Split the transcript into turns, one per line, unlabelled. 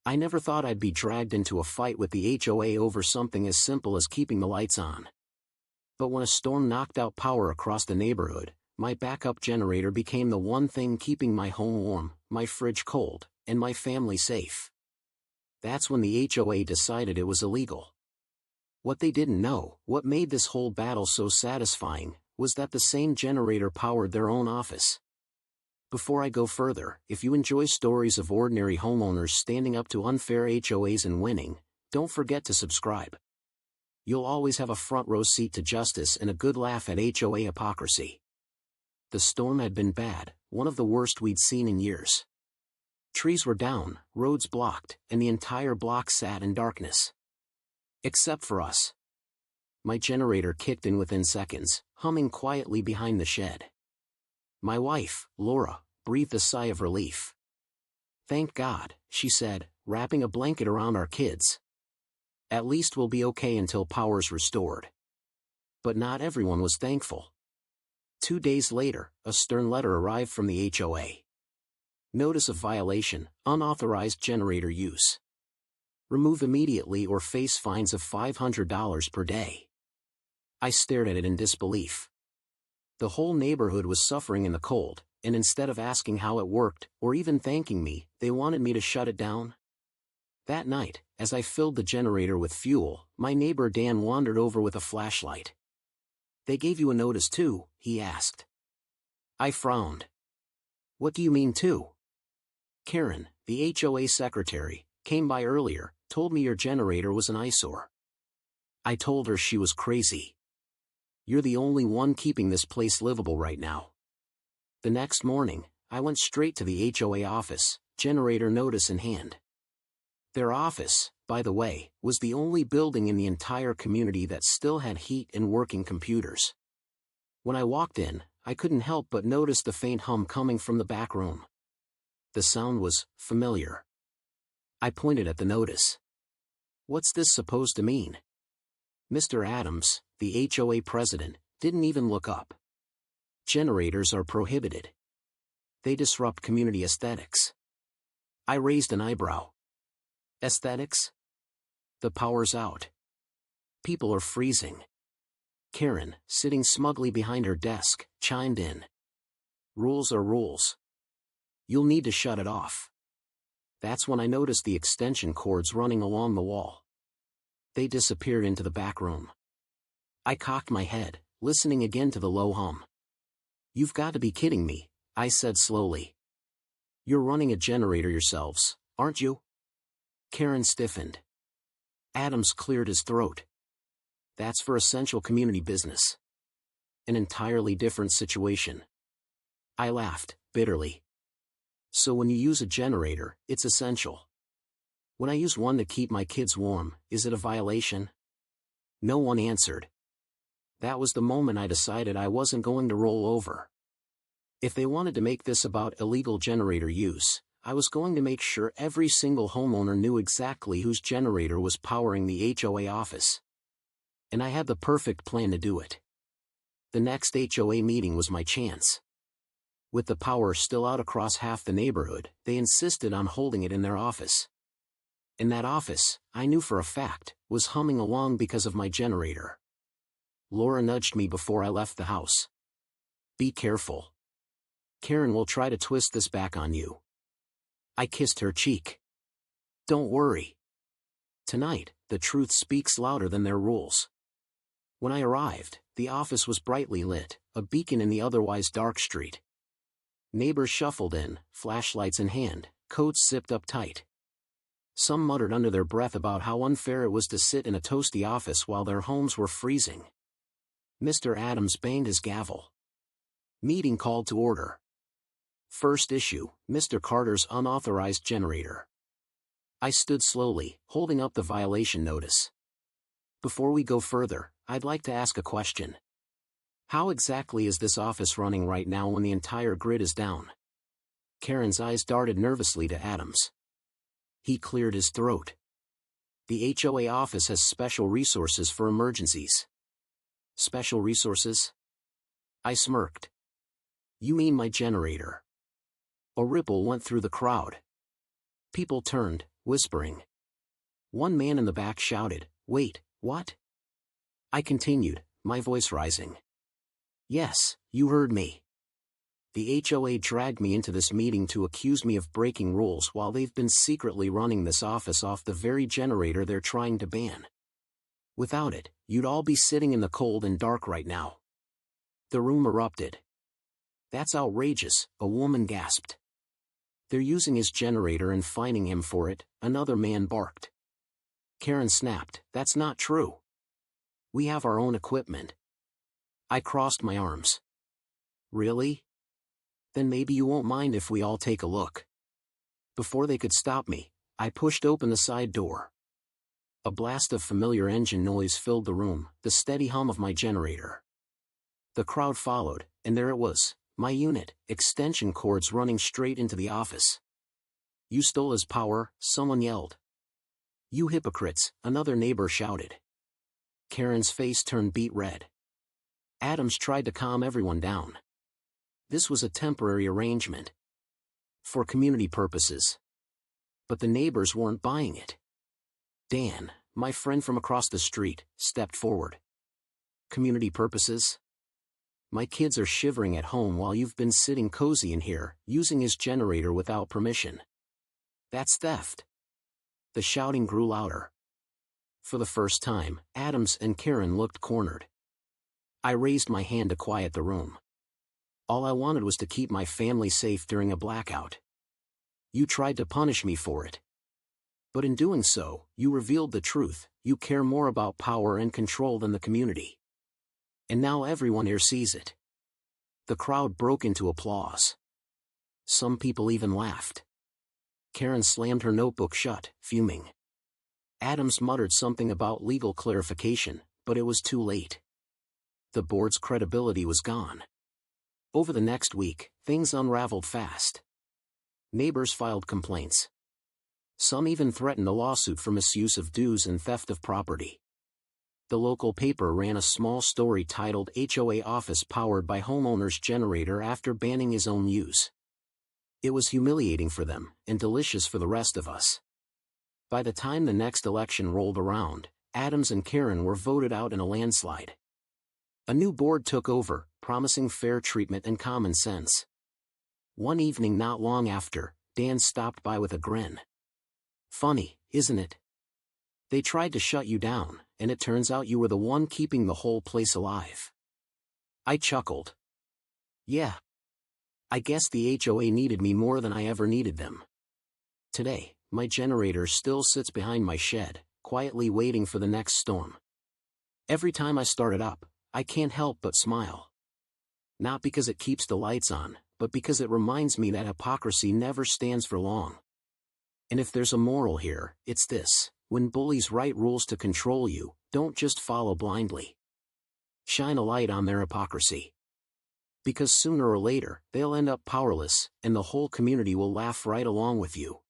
I never thought I'd be dragged into a fight with the HOA over something as simple as keeping the lights on. But when a storm knocked out power across the neighborhood, my backup generator became the one thing keeping my home warm, my fridge cold, and my family safe. That's when the HOA decided it was illegal. What they didn't know, what made this whole battle so satisfying, was that the same generator powered their own office. Before I go further, if you enjoy stories of ordinary homeowners standing up to unfair HOAs and winning, don't forget to subscribe. You'll always have a front row seat to justice and a good laugh at HOA hypocrisy. The storm had been bad, one of the worst we'd seen in years. Trees were down, roads blocked, and the entire block sat in darkness. Except for us. My generator kicked in within seconds, humming quietly behind the shed. My wife, Laura, breathed a sigh of relief. "Thank God," she said, wrapping a blanket around our kids. "At least we'll be okay until power's restored." But not everyone was thankful. 2 days later, a stern letter arrived from the HOA. Notice of violation, unauthorized generator use. Remove immediately or face fines of $500 per day. I stared at it in disbelief. The whole neighborhood was suffering in the cold, and instead of asking how it worked, or even thanking me, they wanted me to shut it down. That night, as I filled the generator with fuel, my neighbor Dan wandered over with a flashlight. "They gave you a notice too?" he asked. I frowned. "What do you mean too?" "Karen, the HOA secretary, came by earlier, told me your generator was an eyesore." I told her she was crazy. "You're the only one keeping this place livable right now." The next morning, I went straight to the HOA office, generator notice in hand. Their office, by the way, was the only building in the entire community that still had heat and working computers. When I walked in, I couldn't help but notice the faint hum coming from the back room. The sound was familiar. I pointed at the notice. "What's this supposed to mean?" Mr. Adams, the HOA president, didn't even look up. "Generators are prohibited. They disrupt community aesthetics." I raised an eyebrow. "Aesthetics? The power's out. People are freezing." Karen, sitting smugly behind her desk, chimed in. "Rules are rules. You'll need to shut it off." That's when I noticed the extension cords running along the wall. They disappeared into the back room. I cocked my head, listening again to the low hum. "You've got to be kidding me," I said slowly. "You're running a generator yourselves, aren't you?" Karen stiffened. Adams cleared his throat. "That's for essential community business. An entirely different situation." I laughed, bitterly. "So when you use a generator, it's essential. When I use one to keep my kids warm, is it a violation?" No one answered. That was the moment I decided I wasn't going to roll over. If they wanted to make this about illegal generator use, I was going to make sure every single homeowner knew exactly whose generator was powering the HOA office. And I had the perfect plan to do it. The next HOA meeting was my chance. With the power still out across half the neighborhood, they insisted on holding it in their office. And that office, I knew for a fact, was humming along because of my generator. Laura nudged me before I left the house. "Be careful. Karen will try to twist this back on you." I kissed her cheek. "Don't worry. Tonight, the truth speaks louder than their rules." When I arrived, the office was brightly lit, a beacon in the otherwise dark street. Neighbors shuffled in, flashlights in hand, coats zipped up tight. Some muttered under their breath about how unfair it was to sit in a toasty office while their homes were freezing. Mr. Adams banged his gavel. Meeting called to order. First issue, Mr. Carter's unauthorized generator. I stood slowly, holding up the violation notice. "Before we go further, I'd like to ask a question. How exactly is this office running right now when the entire grid is down?" Karen's eyes darted nervously to Adams. He cleared his throat. "The HOA office has special resources for emergencies." "Special resources?" I smirked. "You mean my generator?" A ripple went through the crowd. People turned, whispering. One man in the back shouted, "Wait, what?" I continued, my voice rising. "Yes, you heard me. The HOA dragged me into this meeting to accuse me of breaking rules while they've been secretly running this office off the very generator they're trying to ban. Without it, you'd all be sitting in the cold and dark right now." The room erupted. "That's outrageous," a woman gasped. "They're using his generator and fining him for it," another man barked. Karen snapped, "That's not true. We have our own equipment." I crossed my arms. "Really? Then maybe you won't mind if we all take a look." Before they could stop me, I pushed open the side door. A blast of familiar engine noise filled the room, the steady hum of my generator. The crowd followed, and there it was, my unit, extension cords running straight into the office. "You stole his power," someone yelled. "You hypocrites," another neighbor shouted. Karen's face turned beet red. Adams tried to calm everyone down. This was a temporary arrangement. For community purposes. But the neighbors weren't buying it. Dan, my friend from across the street, stepped forward. "Community purposes? My kids are shivering at home while you've been sitting cozy in here, using his generator without permission. That's theft." The shouting grew louder. For the first time, Adams and Karen looked cornered. I raised my hand to quiet the room. All I wanted was to keep my family safe during a blackout. You tried to punish me for it. But in doing so, you revealed the truth: you care more about power and control than the community. And now everyone here sees it. The crowd broke into applause. Some people even laughed. Karen slammed her notebook shut, fuming. Adams muttered something about legal clarification, but it was too late. The board's credibility was gone. Over the next week, things unraveled fast. Neighbors filed complaints. Some even threatened a lawsuit for misuse of dues and theft of property. The local paper ran a small story titled "HOA Office Powered by Homeowner's Generator After Banning His Own Use." It was humiliating for them, and delicious for the rest of us. By the time the next election rolled around, Adams and Karen were voted out in a landslide. A new board took over, promising fair treatment and common sense. One evening not long after, Dan stopped by with a grin. "Funny, isn't it? They tried to shut you down, and it turns out you were the one keeping the whole place alive." I chuckled. Yeah. I guess the HOA needed me more than I ever needed them. Today, my generator still sits behind my shed, quietly waiting for the next storm. Every time I start it up, I can't help but smile. Not because it keeps the lights on, but because it reminds me that hypocrisy never stands for long. And if there's a moral here, it's this: when bullies write rules to control you, don't just follow blindly. Shine a light on their hypocrisy. Because sooner or later, they'll end up powerless, and the whole community will laugh right along with you.